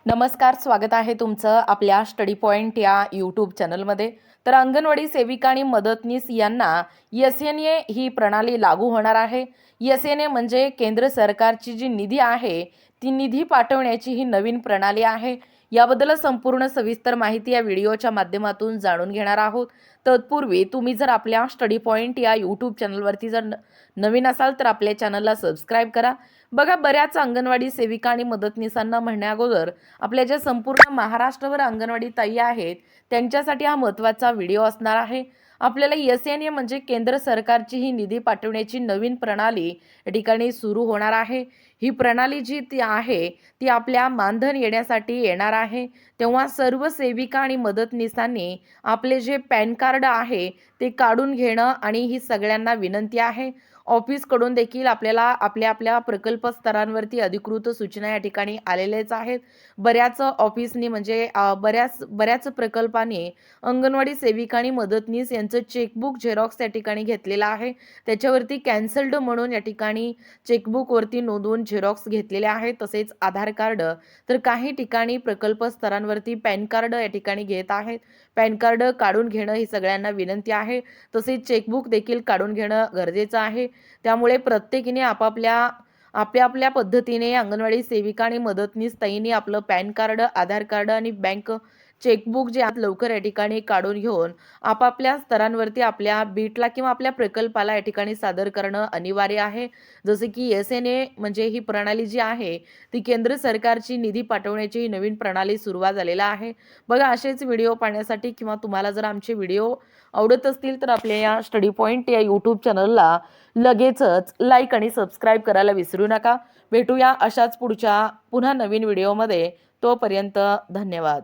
नमस्कार, स्वागत आहे तुमचं आपल्या स्टडी पॉइंट या यूट्यूब चॅनलमध्ये. तर अंगणवाडी सेविका आणि मदतनीस यांना एस-एन-ए ही प्रणाली लागू होणार आहे. एस-एन-ए म्हणजे केंद्र सरकारची जी निधी आहे ती निधी पाठवण्याची ही नवीन प्रणाली आहे. याबद्दल संपूर्ण सविस्तर माहिती या व्हिडिओच्या माध्यमातून जाणून घेणार आहोत. तत्पूर्वी तुम्ही जर आपल्या स्टडी पॉइंट या यूट्यूब चॅनलवरती जर नवीन असाल तर आपल्या चॅनलला सबस्क्राईब करा. बघा, बऱ्याच अंगणवाडी सेविका आणि मदतनीसांना म्हणण्या अगोदर आपल्या ज्या संपूर्ण महाराष्ट्रभर अंगणवाडी ताई आहेत त्यांच्यासाठी हा महत्त्वाचा व्हिडिओ असणार आहे. आपल्याला एस-एन-ए म्हणजे केंद्र सरकारची ही निधी पाठवण्याची नवीन प्रणाली या ठिकाणी सुरू होणार आहे. ही प्रणाली जी ती आहे ती आपल्या मानधन येण्यासाठी येणार आहे. तेव्हा सर्व सेविका आणि मदतनीसांनी आपले जे पॅन कार्ड आहे ते काढून घेणं आणि ही सगळ्यांना विनंती आहे. ऑफिसकडून देखील आपल्याला आपल्या आपल्या प्रकल्प स्तरांवरती अधिकृत सूचना या ठिकाणी आलेल्याच आहेत. बऱ्याच ऑफिसनी म्हणजे बऱ्याच प्रकल्पांनी अंगणवाडी सेविका आणि मदतनीस यांचं चेकबुक झेरॉक्स या ठिकाणी घेतलेलं आहे. त्याच्यावरती कॅन्सल्ड म्हणून या ठिकाणी चेकबुकवरती नोंदवून झेरॉक्स घेतलेले आहेत. तसेच आधार कार्ड, तर काही ठिकाणी प्रकल्प स्तरांवरती पॅन कार्ड या ठिकाणी घेत आहेत. पॅन कार्ड काढून घेणं ही सगळ्यांना विनंती आहे. तसेच चेकबुक देखील काढून घेणं गरजेचं आहे. त्यामुळे प्रत्येकीने आपल्या पद्धतीने अंगणवाडी सेविका आणि मदतनीस ताईंनी आपलं पॅन कार्ड, आधार कार्ड आणि बँक चेकबुक जे आज लवकर या ठिकाणी काढून घेऊन आपापल्या स्तरांवरती आपल्या बीटला किंवा आपल्या प्रकल्पाला या ठिकाणी सादर करणं अनिवार्य आहे. जसे की एस-एन-ए म्हणजे ही प्रणाली जी आहे ती केंद्र सरकारची निधी पाठवण्याची ही नवीन प्रणाली सुरुवात झालेला आहे. बघा, असेच व्हिडिओ पाहण्यासाठी किंवा तुम्हाला जर आमचे व्हिडिओ आवडत असतील तर आपल्या या स्टडी पॉइंट या यूट्यूब चॅनलला लगेचच लाईक आणि सबस्क्राईब करायला विसरू नका. भेटूया अशाच पुन्हा नवीन व्हिडिओमध्ये. तोपर्यंत धन्यवाद.